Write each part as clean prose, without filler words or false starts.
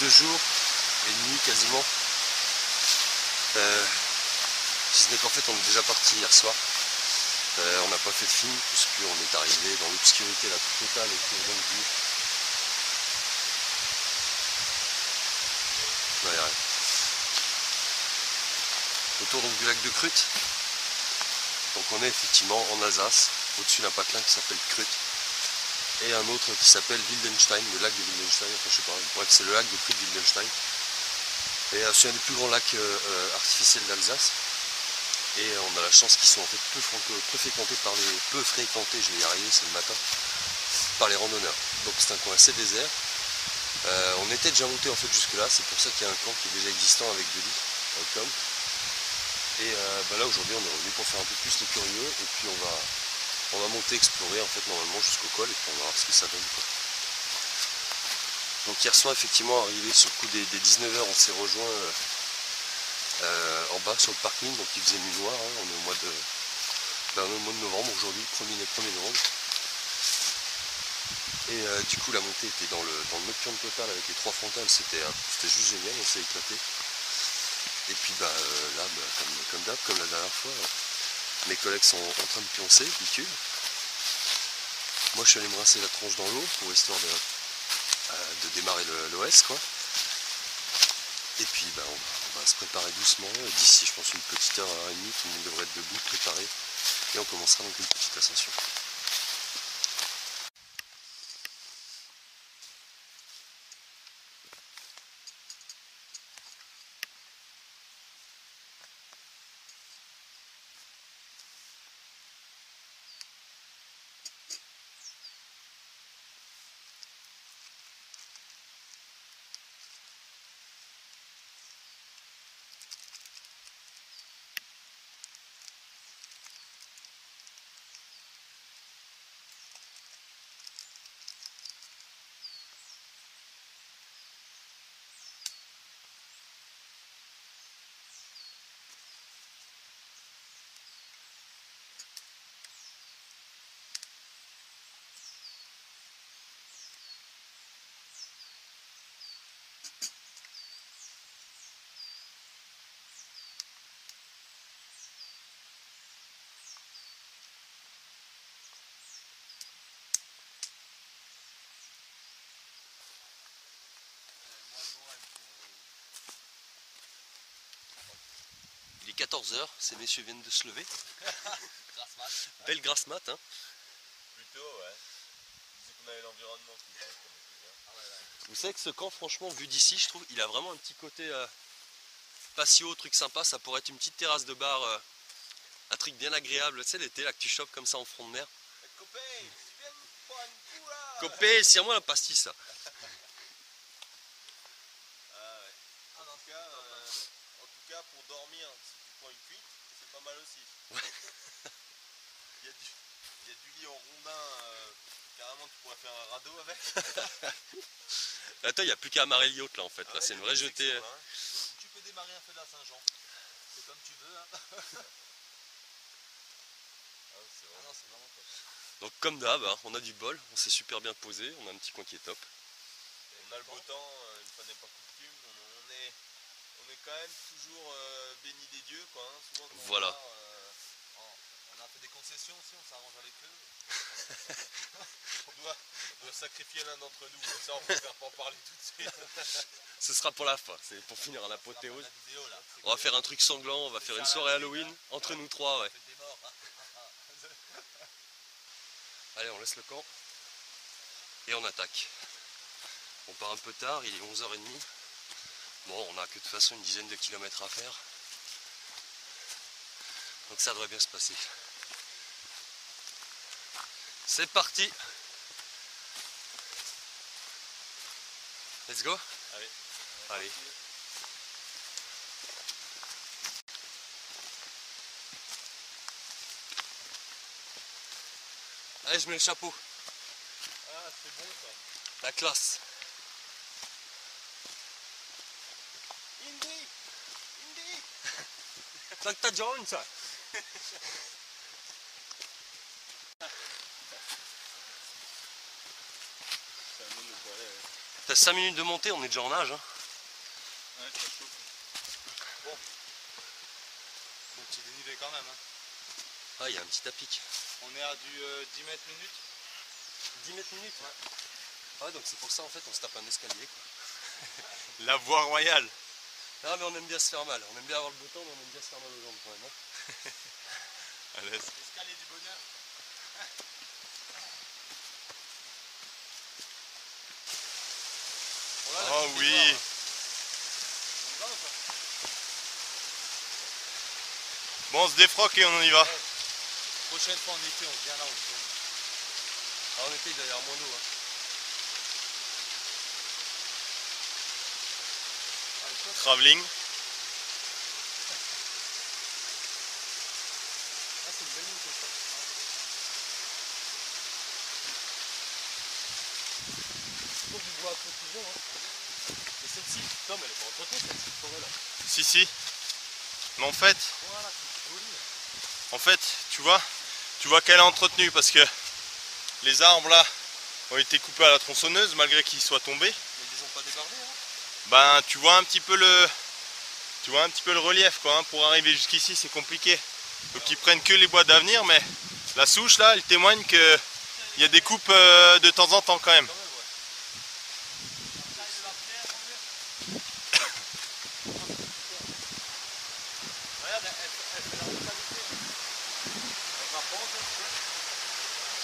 2 jours et demi quasiment. Si ce n'est qu'en fait on est déjà parti hier soir. On n'a pas fait de film puisqu'on est arrivé dans l'obscurité la plus totale autour d'Ongueville. Autour donc du lac de Krut. Donc on est effectivement en Alsace, au-dessus d'un patelin qui s'appelle Krut. Et un autre qui s'appelle Wildenstein, le lac de Wildenstein, enfin je sais pas, bref c'est le lac de Krut Wildenstein. Et c'est un des plus grands lacs artificiels d'Alsace. Et on a la chance qu'ils sont en fait peu fréquentés, je vais y arriver, c'est le matin, par les randonneurs. Donc c'est un coin assez désert. On était déjà monté en fait jusque là, c'est pour ça qu'il y a un camp qui est déjà existant avec de lits, avec Tom. Et là aujourd'hui on est revenu pour faire un peu plus les curieux et puis on va monter explorer en fait normalement jusqu'au col et puis on va voir ce que ça donne quoi. Donc hier soir effectivement arrivé sur le coup des 19 h on s'est rejoint en bas sur le parking, donc il faisait nuit noire, hein. On est au mois de novembre aujourd'hui, 1er novembre. Et du coup la montée était dans le nocturne total avec les 3 frontales, c'était juste génial, on s'est éclaté. Et puis là, comme d'hab, comme la dernière fois, mes collègues sont en train de pioncer, bitume. Moi je suis allé me rincer la tronche dans l'eau pour histoire de démarrer l'OS quoi. Et puis on va se préparer doucement, et d'ici je pense une petite heure et demie, tout le monde devrait être debout, préparé, et on commencera donc une petite ascension. Il est 14 h, ces messieurs viennent de se lever. Grasse mat. Belle grasse mat, hein. Plutôt, ouais. C'est qu'on avait l'environnement qui bien. Vous savez que ce camp, franchement, vu d'ici, je trouve, il a vraiment un petit côté patio, truc sympa. Ça pourrait être une petite terrasse de bar, un truc bien agréable. Tu sais, l'été, là, que tu chopes comme ça en front de mer. Copé, tu viens de prendre un coup, là. Copé, serre-moi un pastis, ça. Ah ouais. En tout cas, pour dormir, si tu prends une cuite, c'est pas mal aussi. Ouais. Il y a du lit en rondin, carrément tu pourrais faire un radeau avec. Attends, il n'y a plus qu'à amarrer le yacht là en fait. Là, Ouais, c'est une vraie jetée. là, hein. Tu peux démarrer un feu de la Saint-Jean. C'est comme tu veux. Hein. Non, c'est vraiment top. Donc comme d'hab, hein, on a du bol, on s'est super bien posé, on a un petit coin qui est top. On a le beau temps, une fois n'est pas coutume, on est quand même toujours béni des dieux quoi. Hein. Souvent, quand voilà. on a fait des concessions aussi, on s'arrange avec eux. on doit sacrifier l'un d'entre nous, comme ça on préfère pas en parler tout de suite. Ce sera pour la fin, c'est pour finir en apothéose. On va faire un truc sanglant, on va faire une soirée Halloween entre nous trois, ouais. Allez, on laisse le camp et on attaque. On part un peu tard, il est 11 h 30. Bon, on a que de toute façon une dizaine de kilomètres à faire. Donc ça devrait bien se passer. C'est parti. Let's go. Allez. Allez. Allez, je mets le chapeau. Ah, c'est bon ça. La classe. Indy. Santa John, ça. T'as 5 minutes de montée, on est déjà en nage. Hein. Ouais, ça chauffe. Bon. Bon petit dénivelé quand même. Hein. Ah, il y a un petit tapis. On est à du 10 mètres minutes. 10 mètres minutes. Ouais. Ah ouais, donc c'est pour ça en fait on se tape un escalier quoi. La voie royale. Ah mais on aime bien se faire mal, on aime bien avoir le beau temps mais on aime bien se faire mal aux jambes quand même. Hein. À l'aise. L'escalier du bonheur. Oh oui. Bon, on se défroque et on y va. Ouais. Prochaine fois en été, on vient là, on se tourne. Ah, en été, il doit y avoir moins d'eau. Hein. Travelling. Ah, c'est une belle ligne comme ça. C'est pour du bois à profusion. Hein. Mais celle-ci, Tom, elle est pas entretenue, celle-ci, forêt là. Si. Mais en fait, Voilà, c'est joli. tu vois qu'elle est entretenue parce que les arbres là ont été coupés à la tronçonneuse malgré qu'ils soient tombés. Mais ils les ont pas débardés. Hein. Ben tu vois un petit peu le relief quoi. Hein. Pour arriver jusqu'ici c'est compliqué. Donc ils prennent que les bois d'avenir, mais la souche là, elle témoigne que il y a des coupes de temps en temps quand même.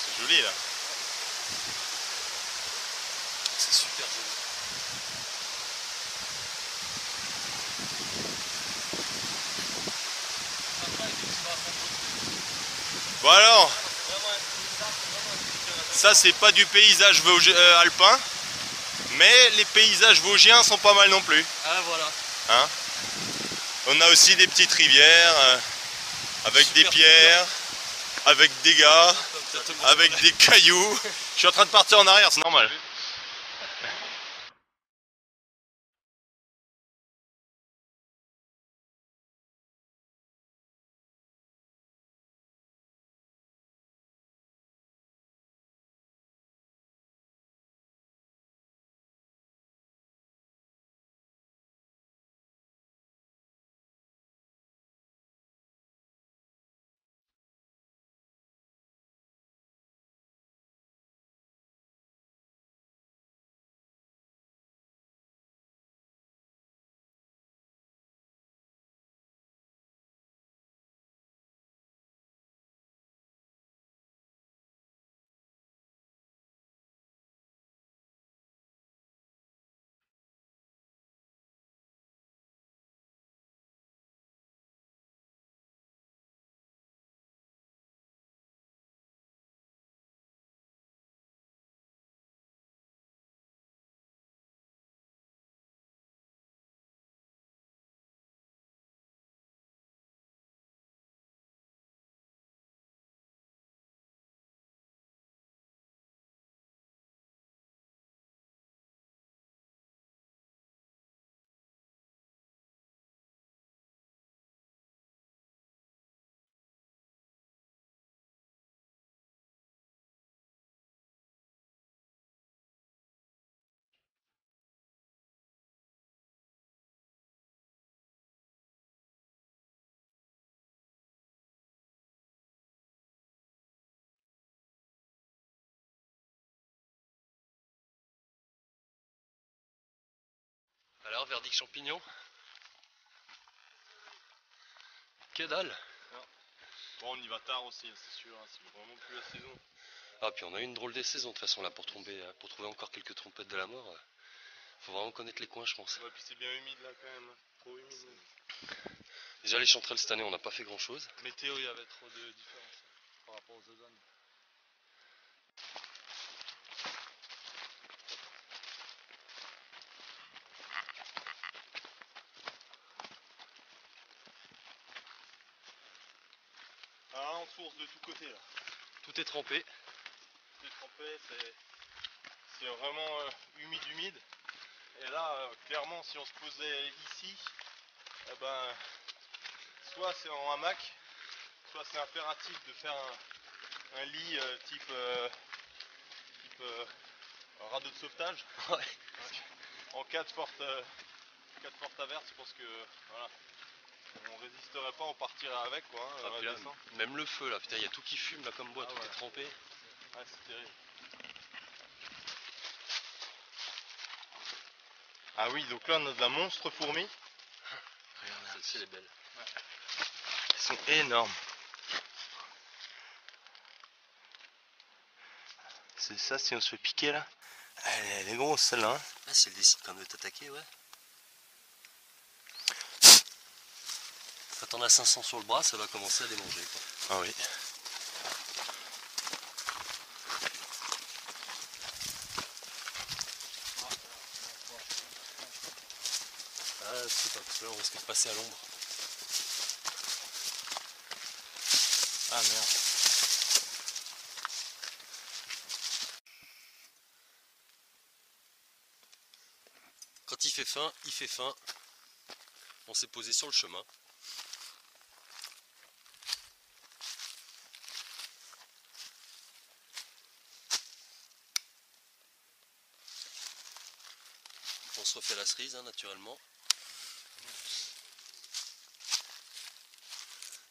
C'est joli là. C'est super joli. Bon alors, ça c'est pas du paysage alpin, mais les paysages vosgiens sont pas mal non plus. Ah voilà. Hein, on a aussi des petites rivières avec super des pierres, avec des gars, avec des cailloux. Je suis en train de partir en arrière, c'est normal. Alors, verdict champignon. Que dalle. Bon, on y va tard aussi, c'est sûr, hein, c'est vraiment plus la saison. Ah, puis on a eu une drôle de saison de toute façon là pour trouver encore quelques trompettes de la mort. Faut vraiment connaître les coins, je pense. Ouais, puis c'est bien humide là quand même, trop humide. Déjà les chanterelles cette année on n'a pas fait grand chose. Météo, il y avait trop de différence par rapport aux autres années. Ah, on source de tous côtés là. Tout est trempé. Tout est trempé, c'est vraiment humide. Et là, clairement, si on se posait ici, eh ben, soit c'est en hamac, soit c'est impératif de faire un lit type radeau de sauvetage. Ouais. en cas de forte averse, je pense que voilà, on résisterait pas, on partirait avec quoi. Ah, puis là, même le feu là, putain, il y a tout qui fume là comme bois, tout est trempé. Ouais, c'est terrible. Ah oui, donc là on a de la monstre fourmi. Regarde, celle-ci elle est belle. Ouais. Elles sont énormes. C'est ça si on se fait piquer là. Elle est grosse celle-là. Hein. Ah, si elle décide quand même de t'attaquer, ouais. Quand t'en as 500 sur le bras, ça va commencer à les manger quoi. Ah oui. Ah, c'est pas parce que là on risque de passer à l'ombre. Ah merde. Quand il fait faim, il fait faim. On s'est posé sur le chemin. On se refait la cerise, hein, naturellement.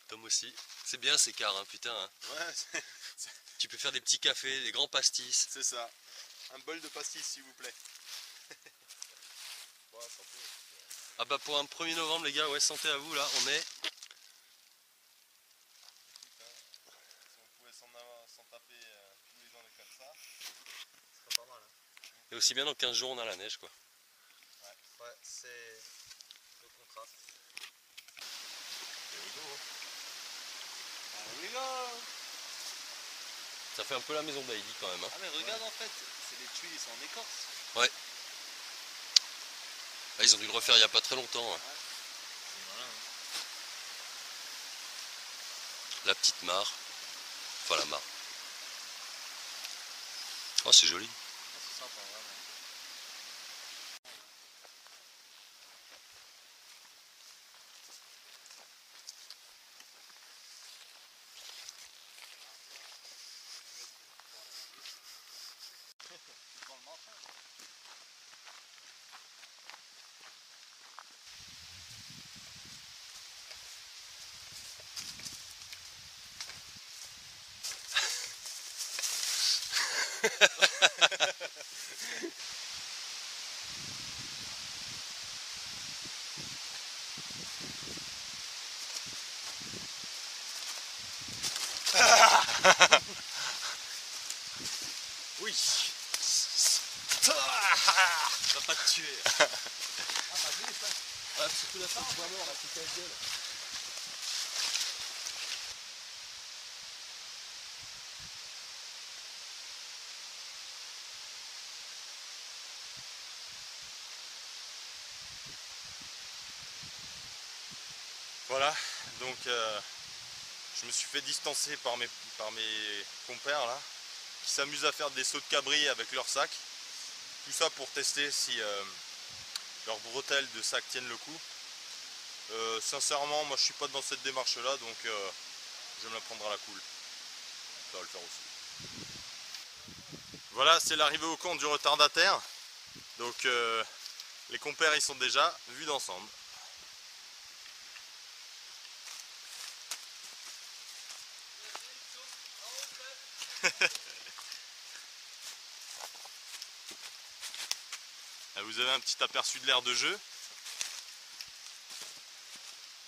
Tom aussi. C'est bien ces cars, hein, putain. Hein. Ouais, Tu peux faire des petits cafés, des grands pastis. c'est ça. Un bol de pastis s'il vous plaît. Ah bah pour un 1er novembre les gars, ouais, santé à vous là, on est... Si on pouvait s'en taper tous les journées comme ça, ce serait pas mal. Hein. Et aussi bien dans 15 jours on a la neige quoi. Ouais, c'est le contraste. There we go. Ça fait un peu la maison d'Heidi quand même. Hein. Ah mais regarde en fait, c'est les tuiles, ils sont en écorce. Ouais. Ah, ils ont dû le refaire il n'y a pas très longtemps. Hein. Ouais. C'est malin. Hein. La petite mare. Enfin la mare. Oh c'est joli. Ah, c'est sympa vraiment. Oui. Ça va pas te tuer. Ah t'as vu ça. Ah surtout la fin tu vois mort là, c'est ta gueule. Voilà, donc je me suis fait distancer par mes compères là, qui s'amusent à faire des sauts de cabri avec leur sac. Tout ça pour tester si leurs bretelles de sac tiennent le coup. Sincèrement, moi je suis pas dans cette démarche là, donc je vais me la prendre à la cool. Ça va le faire aussi. Voilà, c'est l'arrivée au camp du retardataire. Donc les compères ils sont déjà vus d'ensemble. Vous avez un petit aperçu de l'aire de jeu.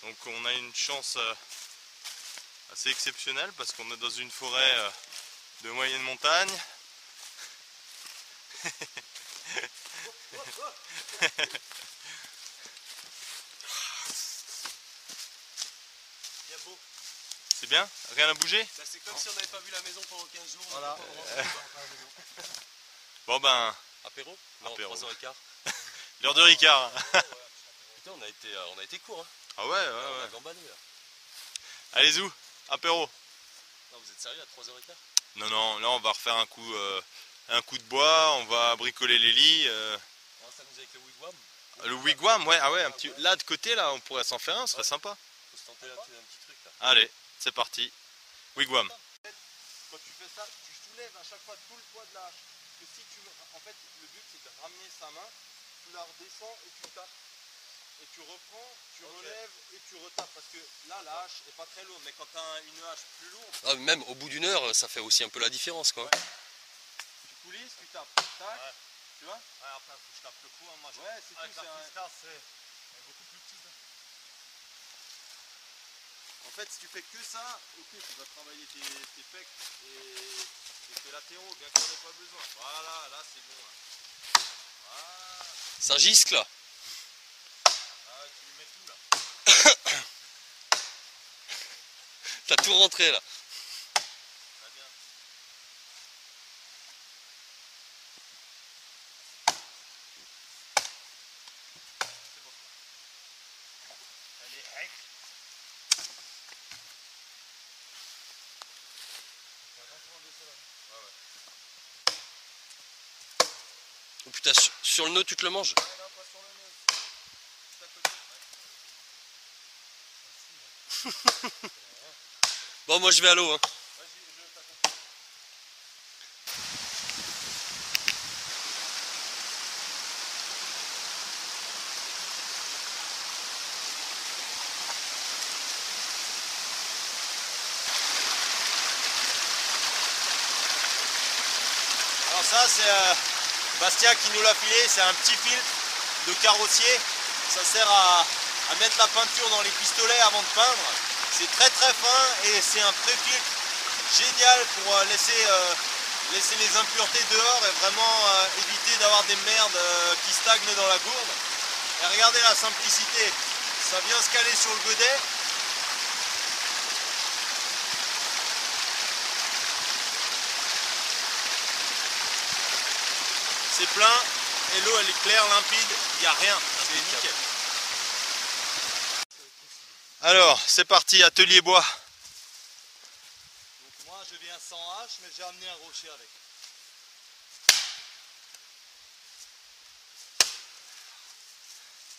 Donc on a une chance assez exceptionnelle parce qu'on est dans une forêt de moyenne montagne. C'est bien? Rien à bouger? C'est comme si on n'avait pas vu la maison pendant 15 jours. Voilà. Bon ben... Apéro? Non, apéro. 3h15. L'heure de Ricard. Putain on a été court hein. Ah ouais, On a gambadé là. Allez où? Apéro. Non vous êtes sérieux à 3h15? Non, non, là on va refaire un coup de bois, on va bricoler les lits. On va s'amuser avec le wigwam. Le wigwam, ouais, ah ouais, un petit... là de côté là, on pourrait s'en faire un, ce serait sympa. Faut se tenter là, un petit truc là. Allez, c'est parti. Wigwam. Quand tu fais ça, tu soulèves à chaque fois tout le poids de la hache. Parce que si tu... En fait, le but c'est de ramener sa main tu la redescends et tu tapes. Et tu reprends, tu relèves et tu retapes. Parce que là, la hache est pas très lourde. Mais quand tu as une hache plus lourde... Ah, même au bout d'une heure, ça fait aussi un peu la différence, quoi. Ouais. Tu coulisses, tu tapes. Tac. Ouais. Tu vois? Ouais, après, faut que je tape le coup. Hein. Moi, ouais, c'est avec tout. la Friska, c'est beaucoup plus petit. Hein. En fait, si tu fais que ça, ok, tu vas travailler tes pecs et tes latéraux, bien qu'il n'y en ait pas besoin. Voilà, là, c'est bon. Là. Voilà. Ça giscle, là. Ah, tu lui mets tout, là. T'as tout rentré, là. Très bien. C'est bon. Elle est hack. Ouais, ouais. Oh putain, sur le nœud, tu te le manges? Ouais, non, pas sur le nœud. C'est à côté. Ouais. Bon, moi je vais à l'eau, hein. Vas-y, je t'accompagne. Alors ça c'est Bastien qui nous l'a filé, c'est un petit filtre de carrossier. Ça sert à mettre la peinture dans les pistolets avant de peindre. C'est très très fin et c'est un pré-filtre génial pour laisser les impuretés dehors et vraiment éviter d'avoir des merdes qui stagnent dans la gourde. Et regardez la simplicité, ça vient se caler sur le godet. C'est plein et l'eau elle est claire, limpide, il n'y a rien, c'est nickel. Alors, c'est parti, atelier bois. Donc moi je viens sans hache, mais j'ai amené un rocher avec.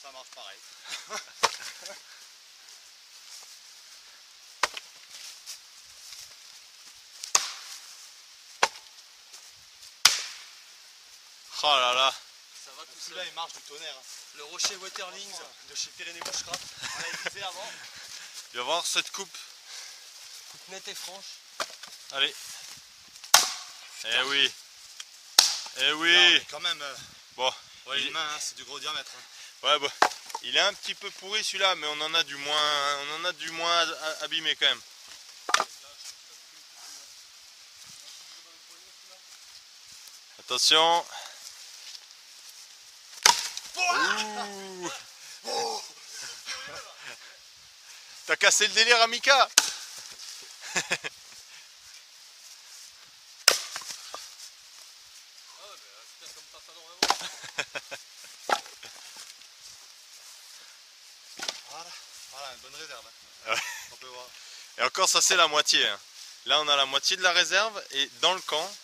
Ça marche pareil. Oh là là. Ça va tout Celui-là il marche du tonnerre. Hein. Le rocher Waterlings de chez Pyrénées Bushcraft. On l'a visé avant. Tu vas voir cette coupe. Coupe nette et franche. Allez. Eh oui. Eh Là, on oui. est quand même. Bon. Ouais, une main, hein, c'est du gros diamètre. Hein. Ouais, bon. Il est un petit peu pourri celui-là, mais on en a du moins abîmé quand même. Attention. Ouh. T'as cassé le délire, Amika. Voilà, une bonne réserve. Ouais. On peut voir. Et encore, ça c'est la moitié. Hein. Là, on a la moitié de la réserve et dans le camp,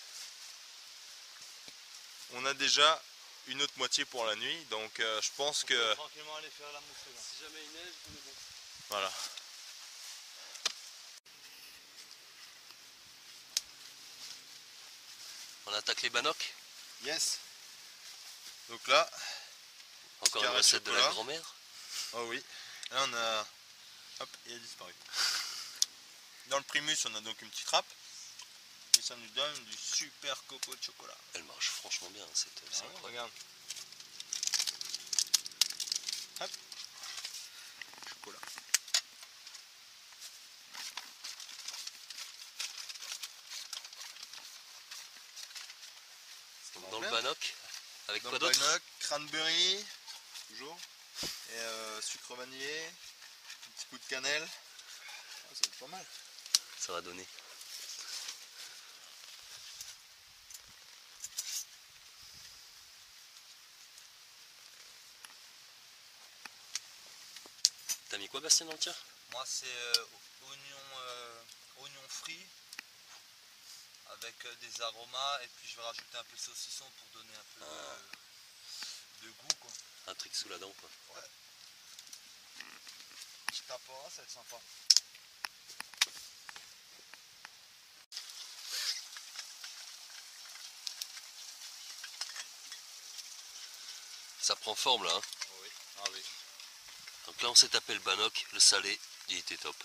on a déjà une autre moitié pour la nuit. Donc, je pense On peut que tranquillement aller faire la mousse là. Si jamais il neige, on est bon. voilà. On attaque les banocs. Yes. Donc là, Encore une Carré de recette de la chocolat. grand-mère. oh oui. Là, on a. Hop, il a disparu. Dans le primus, on a donc une petite râpe. Et ça nous donne du super coco de chocolat. Elle marche franchement bien, c'est incroyable. Regarde. Hop. Chocolat. Donc dans le banoc, avec Dans quoi le d'autre? banoc, cranberry, toujours. Et sucre vanillé. Un petit coup de cannelle. Ah, ça va être pas mal. Ça va donner. T'as mis quoi, Bastien, dans le tien? Moi c'est oignon frit avec des aromas et puis je vais rajouter un peu de saucisson pour donner un peu de goût quoi. Un truc sous la dent, quoi. Ouais. Je tape pas, ça va être sympa. Ça prend forme là. Hein. Oui. Ah oui. Donc là on s'est tapé le Bannock, le salé, il était top.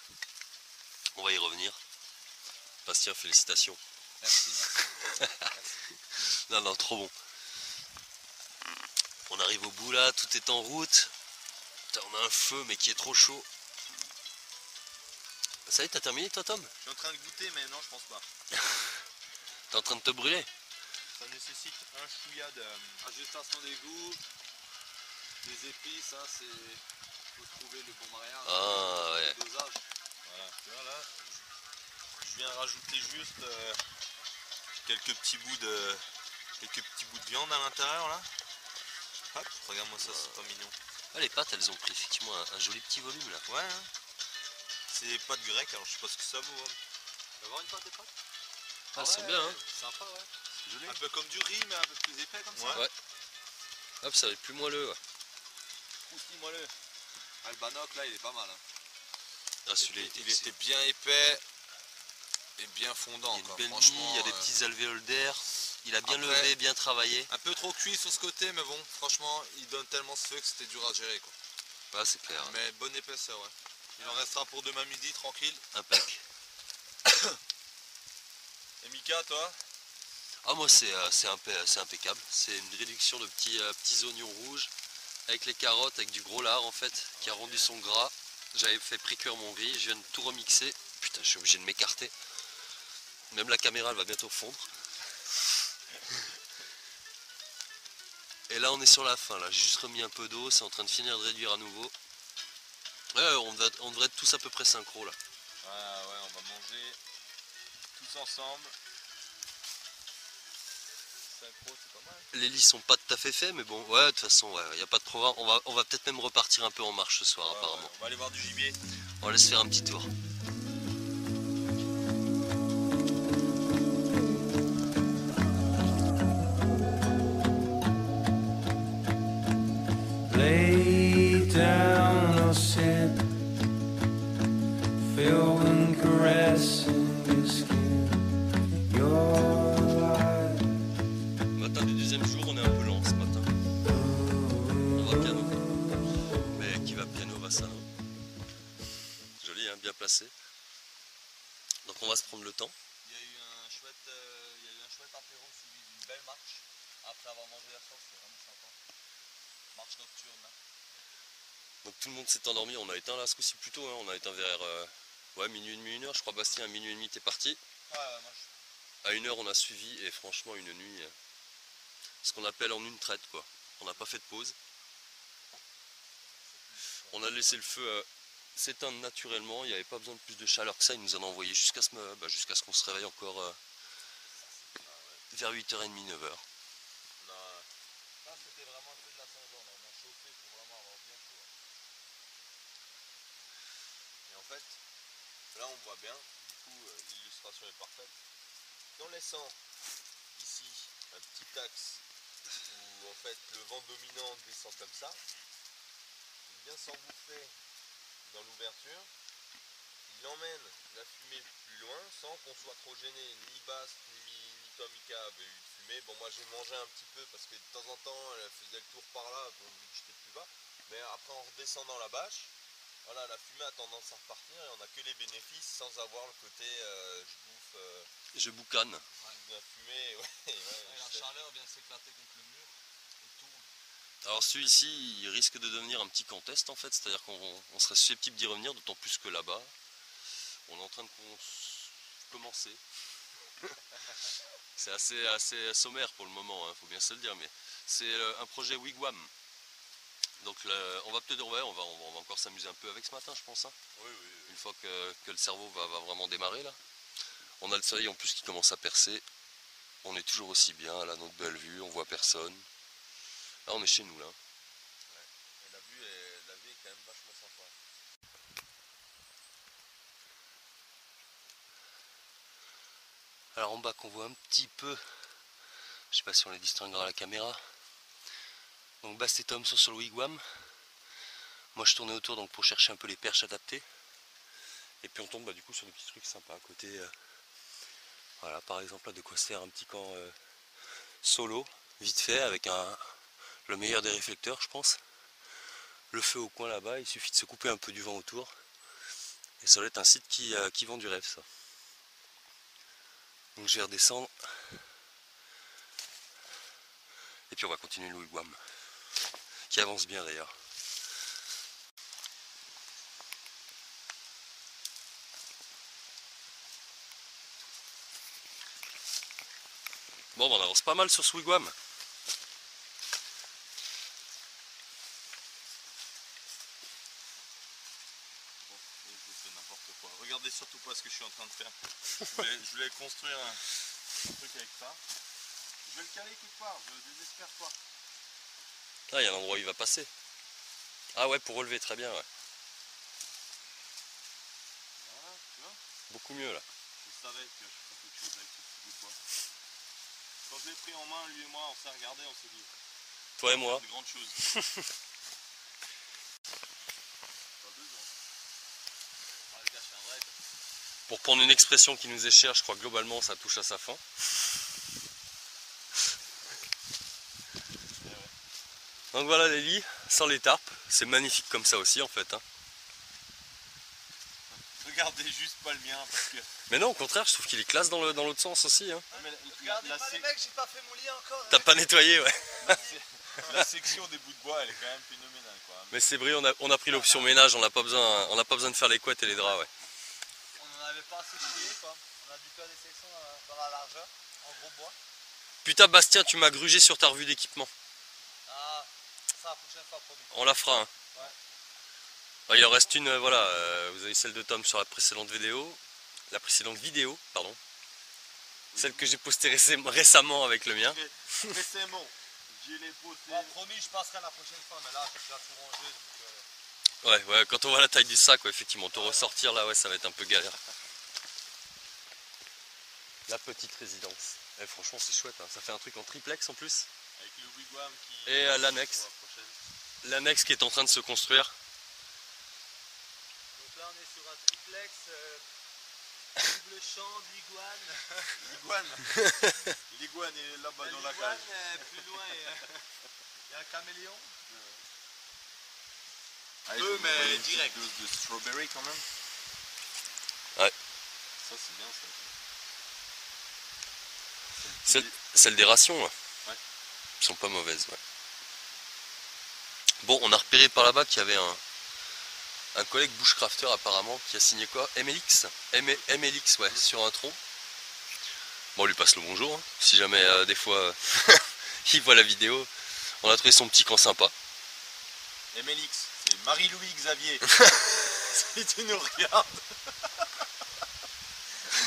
On va y revenir. Bastien, félicitations. Merci. Non, non, trop bon. On arrive au bout là, tout est en route. Putain, on a un feu mais qui est trop chaud. Ça y est, t'as terminé toi Tom? Je suis en train de goûter, mais non, je pense pas. T'es en train de te brûler? Ça nécessite un chouïa de ajustation des goûts, des épices, hein, faut trouver le bon mariage, Ah ouais. le dosage. Voilà, tu vois là, je viens rajouter juste quelques petits bouts de viande à l'intérieur là. Hop, regarde-moi ça, c'est pas mignon. Ah, les pâtes elles ont pris effectivement un joli petit volume là. Ouais, hein. C'est des pâtes grecques, alors je sais pas ce que ça vaut. Hein. Tu vas voir une pâte des pâtes? Ah, elles sont bien hein. Sympa, ouais. Joli. Un peu comme du riz, mais un peu plus épais comme ça. Ouais. Hop, ça va être plus moelleux. Ouais. Croustille moelleux. Ah, le Bannock là, il est pas mal. Hein. Ah, celui-là il était bien épais et bien fondant. Il y a une quoi. belle Franchement, mie, il y a des petits alvéoles d'air. Il a bien après, levé, bien travaillé. Un peu trop cuit sur ce côté, mais bon, franchement, il donne tellement ce feu que c'était dur à gérer. Quoi. Ah, c'est clair. Mais bonne épaisseur, ouais. Il en restera pour demain midi, tranquille. Impec. Et Mika, toi? Ah, moi c'est impeccable. C'est une réduction de petits oignons rouges avec les carottes, avec du gros lard en fait, qui a rendu son gras. J'avais fait pré-cuire mon riz, je viens de tout remixer. Putain, je suis obligé de m'écarter. Même la caméra elle va bientôt fondre. Et là on est sur la fin, là j'ai juste remis un peu d'eau, c'est en train de finir de réduire à nouveau. Ouais, on devrait être tous à peu près synchro là. Ouais, on va manger tous ensemble. Synchro, c'est pas mal. Les lits sont pas tout à fait faits, mais bon, ouais, de toute façon, il n'y a pas de programme. On va peut-être même repartir un peu en marche ce soir, apparemment. Ouais, on va aller voir du gibier. On va laisser faire un petit tour. Lay down or sit, feeling caressing your skin, your life. Matin du deuxième jour, on est un peu lent ce matin. On va piano. Mais qui va piano va ça. Joli, hein, bien placé. Donc on va se prendre le temps. Il y a eu un chouette apéro suivi d'une belle marche. Après avoir mangé la sauce, c'est vraiment sympa. Marche nocturne là. Donc tout le monde s'est endormi, on a éteint là ce coup-ci plus tôt, hein. On a éteint vers minuit et demi, 1h. Je crois Bastien à minuit et demi t'es parti. Ouais, moi À 1h on a suivi et franchement une nuit, ce qu'on appelle en une traite quoi. On n'a pas fait de pause. On a laissé le feu s'éteindre naturellement, il n'y avait pas besoin de plus de chaleur que ça, il nous en a envoyé jusqu'à ce qu'on se réveille encore vers 8h30, 9h. Là, c'était vraiment un peu de la Saint-Jean, on a chauffé pour vraiment avoir bien chaud. Et en fait, là on voit bien, du coup l'illustration est parfaite. En laissant ici un petit axe où en fait le vent dominant descend comme ça, il vient s'engouffrer dans l'ouverture, il emmène la fumée plus loin sans qu'on soit trop gêné, ni Bast, ni toi Mika avait eu de fumée. Bon moi j'ai mangé un petit peu parce que de temps en temps elle faisait le tour par là, bon vu que j'étais plus bas, mais après en redescendant la bâche, voilà, la fumée a tendance à repartir et on n'a que les bénéfices sans avoir le côté je bouffe. Je boucane. La fumée, ouais, la chaleur vient s'éclater contre le mur et tourne. Alors celui-ci il risque de devenir un petit contest en fait, c'est-à-dire qu'on serait susceptible d'y revenir, d'autant plus que là-bas, on est en train de commencer. C'est assez sommaire pour le moment, hein, faut bien se le dire, mais c'est un projet Wigwam. Donc on va peut-être on va encore s'amuser un peu avec ce matin je pense. Hein. Oui. Une fois que le cerveau va vraiment démarrer là. On a le soleil en plus qui commence à percer. On est toujours aussi bien, là notre belle vue, on voit personne. Là on est chez nous là. Ouais. Et la vue est quand même vachement sympa. Alors en bas qu'on voit un petit peu, je sais pas si on les distinguera à la caméra. Donc Bast et Tom sont sur le Wigwam. Moi je tournais autour donc pour chercher un peu les perches adaptées. Et puis on tombe du coup sur des petits trucs sympas à côté. Voilà, par exemple là de quoi se faire un petit camp solo, vite fait, avec le meilleur des réflecteurs, je pense. Le feu au coin là-bas, il suffit de se couper un peu du vent autour. Et ça doit être un site qui vend du rêve, ça. Donc je vais redescendre. Et puis on va continuer le wigwam, qui avance bien d'ailleurs. Bon, on avance pas mal sur ce wigwam. Regardez surtout pas ce que je suis en train de faire. Je voulais construire un truc avec ça. Je vais le caler quelque part, je désespère pas. Ah, il y a l'endroit où il va passer. Ah ouais, pour relever, très bien, ouais. Voilà, tu vois. Beaucoup mieux là. Je savais que je ferais quelque chose avec ce petit bout de bois. Quand je l'ai pris en main, lui et moi, on s'est regardé, on s'est dit. Toi et moi. De grandes choses. Pour prendre une expression qui nous est chère, je crois que globalement ça touche à sa fin. Donc voilà les lits, sans les tarpes, c'est magnifique comme ça aussi en fait. Hein. Regardez juste pas le mien parce que... Mais non, au contraire, je trouve qu'il est classe dans l'autre sens aussi. Hein. Regardez pas les mecs, j'ai pas fait mon lit encore. T'as pas nettoyé, ouais. La section des bouts de bois, elle est quand même phénoménale, quoi. Mais c'est vrai, on a pris l'option ménage, on n'a pas besoin de faire les couettes et les draps, ouais. On en avait pas assez chié, quoi. On a dû faire des sections dans la largeur, en gros bois. Putain Bastien, tu m'as grugé sur ta revue d'équipement. Ah, ça la prochaine fois, promis. On la fera. Hein. Ouais. Alors, il en reste une, voilà, vous avez celle de Tom sur la précédente vidéo. Pardon. Oui. Celle que j'ai postée récemment avec le mien. Récemment, j'ai les postés. Bon, promis, je passerai la prochaine fois, mais là, j'ai déjà tout rangé, donc... Ouais, quand on voit la taille du sac, ouais, effectivement, te ressortir là, ouais, ça va être un peu galère. La petite résidence. Eh, franchement, c'est chouette, hein. Ça fait un truc en triplex en plus. Avec le wigwam qui... Et l'annexe. L'annexe qui est en train de se construire. Donc là, on est sur un triplex, double champ, l'iguane. L'iguane est là-bas dans la cage. Plus loin, il y a un caméléon. Ah, Peu, mais direct. De strawberry quand même. Ouais. Ça c'est bien ça. Celle des rations, ouais. Ouais. Elles sont pas mauvaises, ouais. Bon, on a repéré par là-bas qu'il y avait un collègue bushcrafter apparemment qui a signé quoi? MLX MLX, ouais, sur un tronc. Bon, on lui passe le bonjour, hein, si jamais des fois il voit la vidéo. On a trouvé son petit camp sympa. MLX, c'est Marie-Louis Xavier. Si tu nous regardes.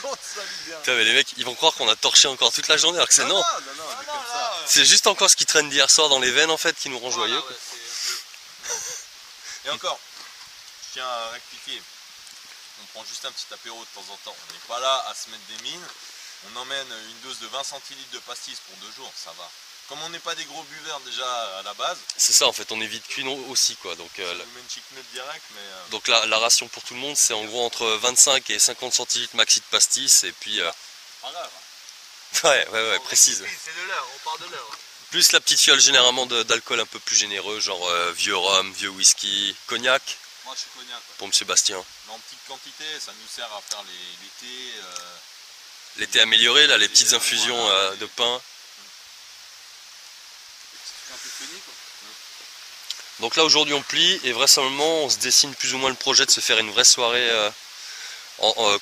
On te salue bien. Putain, mais les mecs, ils vont croire qu'on a torché encore toute la journée alors que c'est non. Non, c'est comme ça. C'est juste encore ce qui traîne d'hier soir dans les veines en fait qui nous rend joyeux. Voilà, ouais, Et encore, je tiens à rectifier. On prend juste un petit apéro de temps en temps. On n'est pas là à se mettre des mines. On emmène une dose de 20 centilitres de pastis pour 2 jours, ça va. Comme on n'est pas des gros buveurs déjà à la base, C'est ça en fait, on est vite cuit aussi quoi. Donc, ça nous met une chic note direct, mais... donc la ration pour tout le monde c'est en gros entre 25 et 50 centilitres maxi de pastis et puis... pas grave. Ouais, précise. c'est de l'heure, on part de l'heure. Plus la petite fiole généralement d'alcool un peu plus généreux, genre vieux rhum, vieux whisky, cognac Moi je suis cognac. Ouais. pour Monsieur Bastien. Mais en petite quantité, ça nous sert à faire les thés. L'été amélioré, là, les petites infusions de pain. Un peu fini, quoi. Donc là aujourd'hui on plie et vraisemblablement on se dessine plus ou moins le projet de se faire une vraie soirée,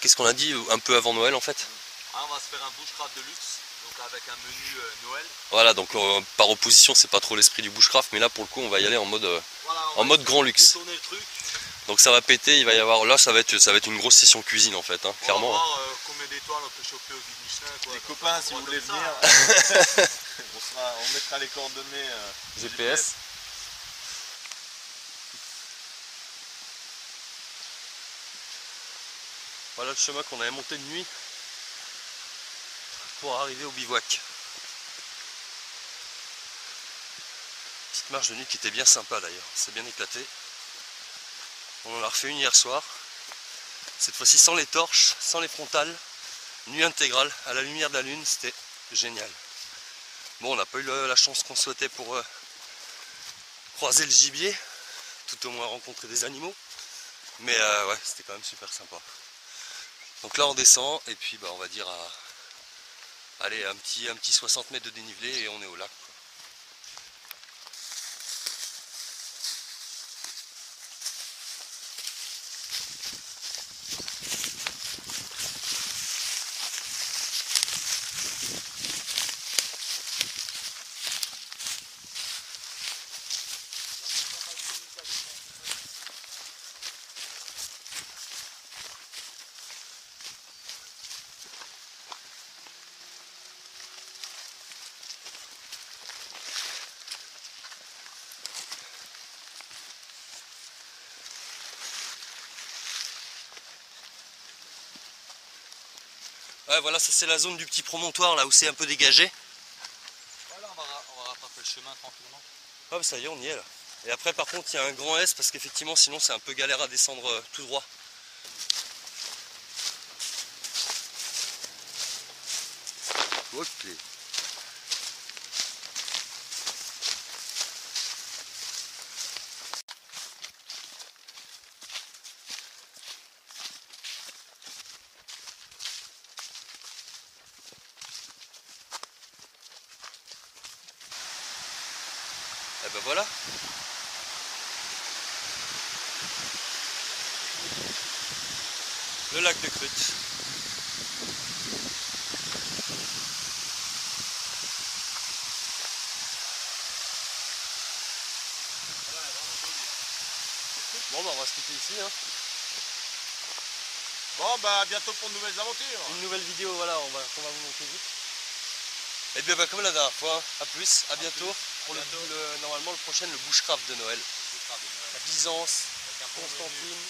qu'est-ce qu'on a dit, un peu avant Noël en fait. Ah, on va se faire un bushcraft de luxe, donc avec un menu Noël. Voilà, donc par opposition c'est pas trop l'esprit du bushcraft mais là pour le coup on va y aller en mode, Voilà, grand luxe. Tourner le truc. Donc ça va péter, il va y avoir, là ça va être une grosse session cuisine en fait, hein, clairement. On va voir combien d'étoiles on peut choper au guide Michelin. Quoi. Les copains, si vous voulez comme ça, venir, hein. on mettra les coordonnées GPS. Voilà le chemin qu'on avait monté de nuit pour arriver au bivouac. Petite marche de nuit qui était bien sympa d'ailleurs, c'est bien éclaté. On en a refait une hier soir. Cette fois-ci sans les torches, sans les frontales, nuit intégrale, à la lumière de la lune, c'était génial. Bon, on n'a pas eu la chance qu'on souhaitait pour croiser le gibier, tout au moins rencontrer des animaux. Mais ouais, c'était quand même super sympa. Donc là on descend et puis bah, on va dire allez, un petit 60 mètres de dénivelé et on est au lac. Ouais, voilà, ça c'est la zone du petit promontoire là où c'est un peu dégagé. Voilà, on va rattraper le chemin tranquillement. Ah bah ça y est, on y est là. Et après par contre il y a un grand S parce qu'effectivement sinon c'est un peu galère à descendre tout droit. Ok. Et ben voilà. Le lac de Crut. Bon bah on va se quitter ici hein. Bon bah à bientôt pour de nouvelles aventures. Une nouvelle vidéo voilà, on va vous montrer vite. Et bien bah, comme la dernière fois, à plus, à bientôt. Pour normalement le prochain, le bushcraft de Noël. La Byzance, Constantine,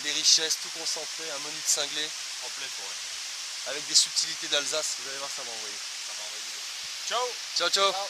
les richesses, tout concentré, un menu de cinglé. En pleine forêt. Avec des subtilités d'Alsace, vous allez voir ça va envoyer. Ça va envoyer du lourd. Ciao. Ciao ciao. Ciao.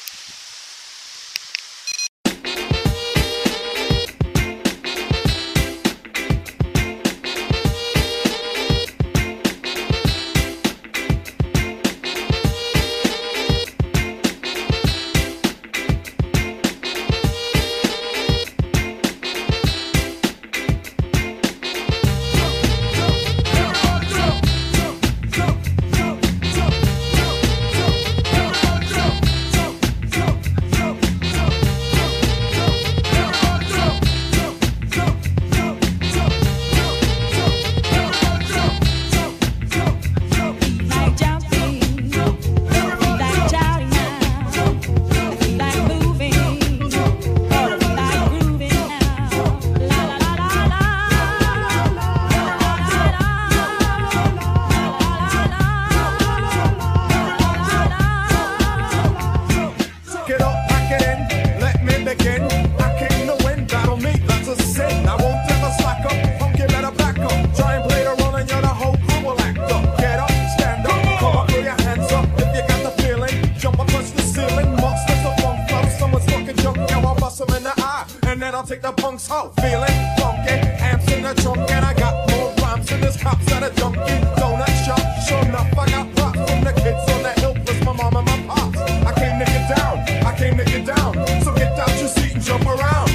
I'll take the punks out, feeling funky, amps in the trunk, and I got more rhymes than this cops at a Dunkin' Donut shop. Sure enough, I got props from the kids on the hill, plus my mom and my pops. I came to get down, I came to get down, so get out your seat and jump around.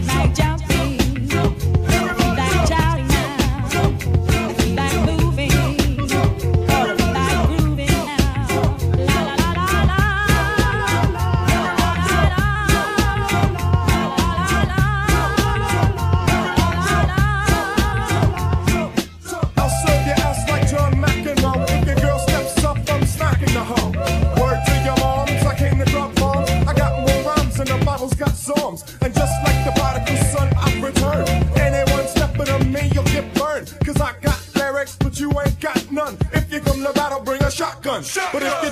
Like jumping, like shouting now, like moving, like grooving now. La la la la la, la la la la. I'll serve your ass like John McEnroe. If your girl steps up, I'm smacking the hoe. Word to your moms, I came to drop bombs. I got more rhymes and the bottle's got songs. And just like the prodigal son, I've returned. Anyone stepping on me, you'll get burned. Cause I got lyrics, but you ain't got none. If you come to battle, bring a shotgun. But if you